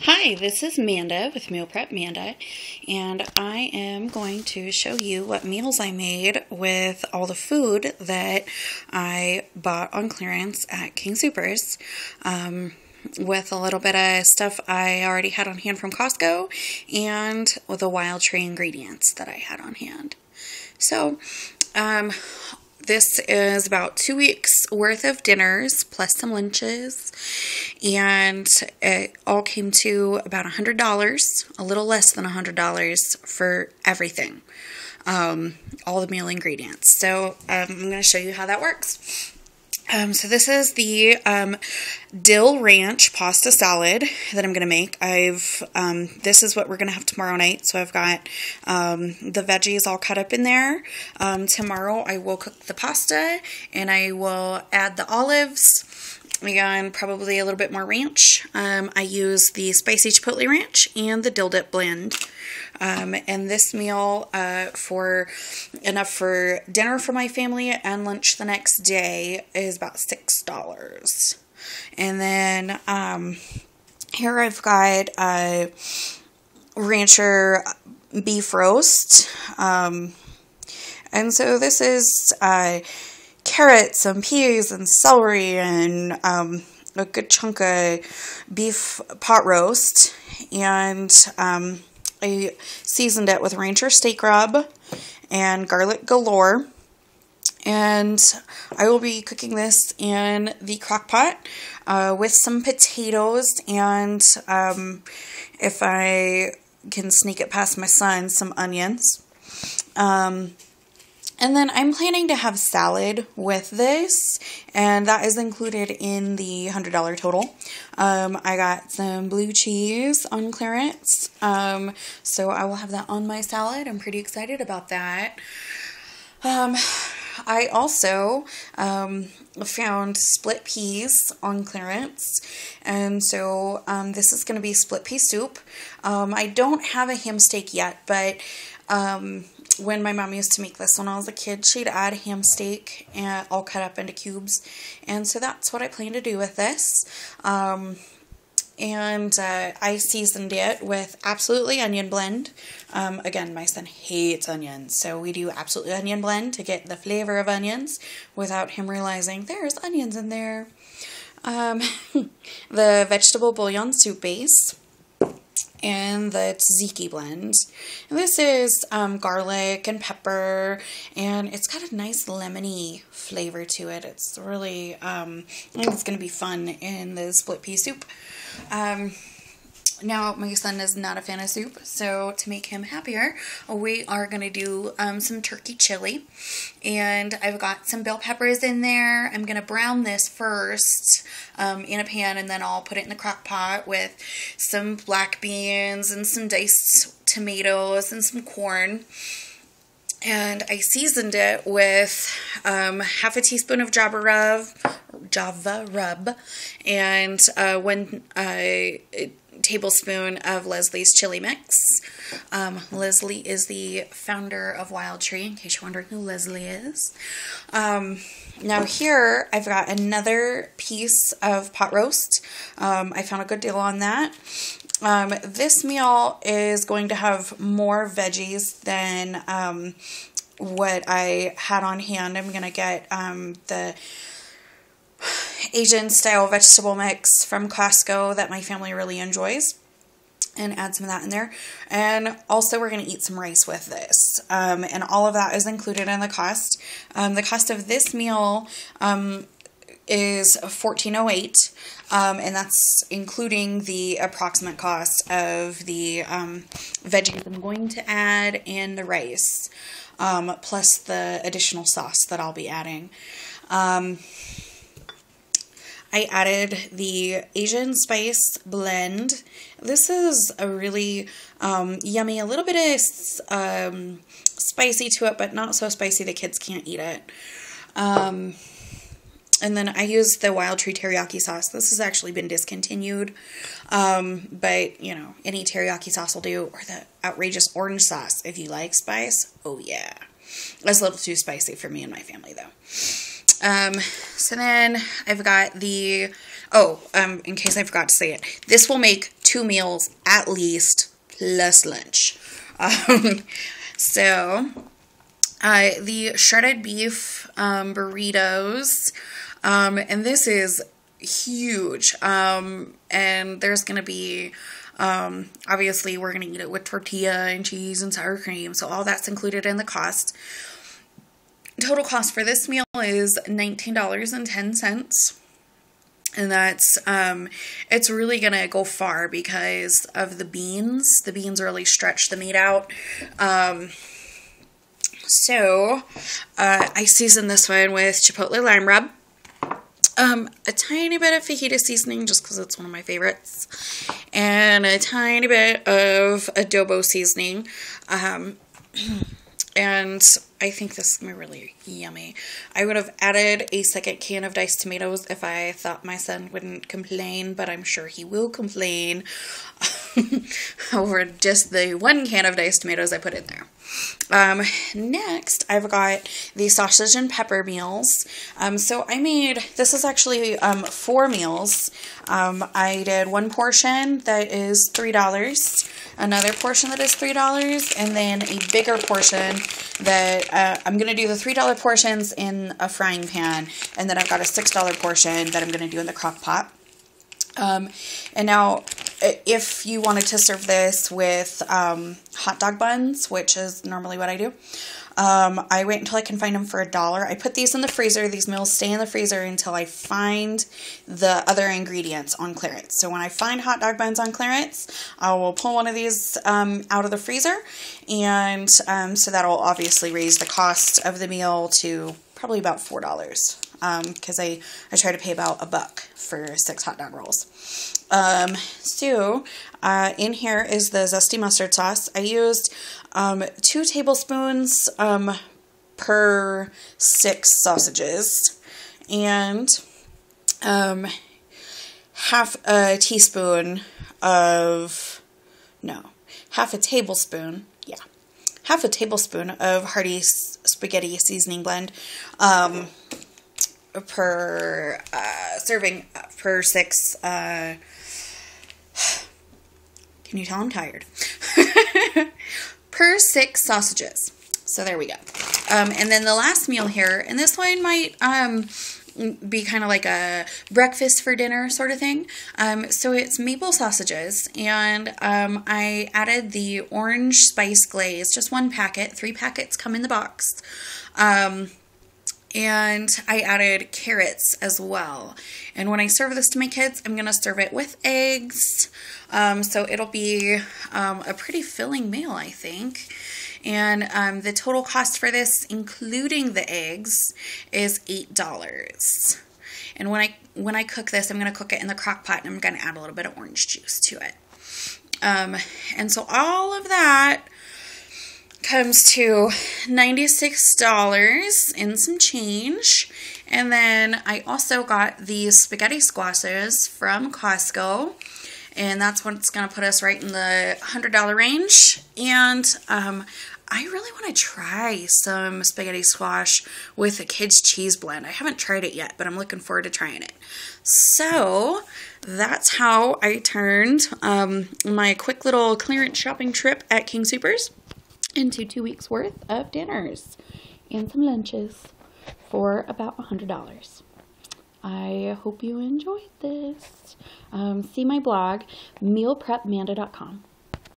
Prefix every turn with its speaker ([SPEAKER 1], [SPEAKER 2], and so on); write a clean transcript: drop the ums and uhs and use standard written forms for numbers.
[SPEAKER 1] Hi, this is Manda with Meal Prep Manda, and I am going to show you what meals I made with all the food that I bought on clearance at King Soopers, with a little bit of stuff I already had on hand from Costco, and with the Wild Tree ingredients that I had on hand. So, this is about 2 weeks worth of dinners plus some lunches, and it all came to about $100, a little less than $100 for everything, all the meal ingredients. So I'm going to show you how that works. So this is the dill ranch pasta salad that I'm going to make. This is what we're going to have tomorrow night. So I've got the veggies all cut up in there. Tomorrow I will cook the pasta and I will add the olives and probably a little bit more ranch. I use the spicy chipotle ranch and the dill dip blend. And this meal for enough for dinner for my family and lunch the next day is about $6. And then here I've got rancher beef roast. And so this is carrots and peas and celery and a good chunk of beef pot roast. And I seasoned it with rancher steak rub and garlic galore. And I will be cooking this in the crock pot with some potatoes and, if I can sneak it past my son, some onions. And then I'm planning to have salad with this, and that is included in the $100 total. I got some blue cheese on clearance, so I will have that on my salad. I'm pretty excited about that. I also found split peas on clearance, and so this is going to be split pea soup. I don't have a ham steak yet, but when my mom used to make this when I was a kid, she'd add ham steak and all cut up into cubes, and so that's what I plan to do with this. I seasoned it with Absolutely Onion Blend. Again, my son hates onions, so we do Absolutely Onion Blend to get the flavor of onions without him realizing there's onions in there. The vegetable bouillon soup base, and the tzatziki blend. And this is garlic and pepper, and it's got a nice lemony flavor to it. It's really, I think it's going to be fun in the split pea soup. Now, my son is not a fan of soup, so to make him happier, we are going to do some turkey chili. And I've got some bell peppers in there. I'm going to brown this first in a pan, and then I'll put it in the crock pot with some black beans and some diced tomatoes and some corn. And I seasoned it with half a teaspoon of Java rub, and 1 tablespoon of Leslie's chili mix. Leslie is the founder of Wild Tree, in case you're wondering who Leslie is. Now here I've got another piece of pot roast. I found a good deal on that. This meal is going to have more veggies than what I had on hand. I'm going to get the Asian style vegetable mix from Costco that my family really enjoys, and add some of that in there. And also we're going to eat some rice with this. And all of that is included in the cost. The cost of this meal is $14.08, and that's including the approximate cost of the veggies I'm going to add and the rice, plus the additional sauce that I'll be adding. I added the Asian spice blend. This is a really yummy, a little bit of spicy to it, but not so spicy the kids can't eat it. And then I used the Wild Tree teriyaki sauce. This has actually been discontinued, but, you know, any teriyaki sauce will do, or the outrageous orange sauce if you like spice. Oh, yeah. That's a little too spicy for me and my family, though. So then I've got the Oh, in case I forgot to say it, this will make 2 meals at least plus lunch. So the shredded beef burritos, and this is huge. And there's gonna be obviously we're gonna eat it with tortilla and cheese and sour cream, so all that's included in the cost. Total cost for this meal is $19.10. And that's, it's really going to go far because of the beans. The beans really stretch the meat out. I season this one with Chipotle lime rub. A tiny bit of fajita seasoning just because it's one of my favorites. And a tiny bit of adobo seasoning. And I think this is going to be really yummy. I would have added a second can of diced tomatoes if I thought my son wouldn't complain, but I'm sure he will complain over just the 1 can of diced tomatoes I put in there. Next, I've got the sausage and pepper meals. So I made, this is actually 4 meals. I did 1 portion that is $3, another portion that is $3, and then a bigger portion that I'm going to do the $3 portions in a frying pan, and then I've got a $6 portion that I'm going to do in the crock pot. And now, if you wanted to serve this with hot dog buns, which is normally what I do, I wait until I can find them for $1. I put these in the freezer. These meals stay in the freezer until I find the other ingredients on clearance. So when I find hot dog buns on clearance, I will pull one of these out of the freezer, and so that'll obviously raise the cost of the meal to probably about $4. Because I try to pay about $1 for 6 hot dog rolls. In here is the zesty mustard sauce. I used 2 tablespoons per 6 sausages, and half a tablespoon of Hardee's spaghetti seasoning blend. Per serving per 6, can you tell I'm tired? Per 6 sausages. So there we go. And then the last meal here, and this one might be kind of like a breakfast for dinner sort of thing. So it's maple sausages, and I added the orange spice glaze, just 1 packet. 3 packets come in the box. And I added carrots as well. And when I serve this to my kids, I'm going to serve it with eggs. So it'll be a pretty filling meal, I think. And the total cost for this, including the eggs, is $8. And when I cook this, I'm going to cook it in the crock pot, and I'm going to add a little bit of orange juice to it. And so all of that comes to $96 and some change. And then I also got these spaghetti squashes from Costco, and that's what's going to put us right in the $100 range. And I really want to try some spaghetti squash with a kids cheese blend. I haven't tried it yet, but I'm looking forward to trying it. So that's how I turned my quick little clearance shopping trip at King Soopers into 2 weeks worth of dinners and some lunches for about $100. I hope you enjoyed this. See my blog, mealprepmanda.com.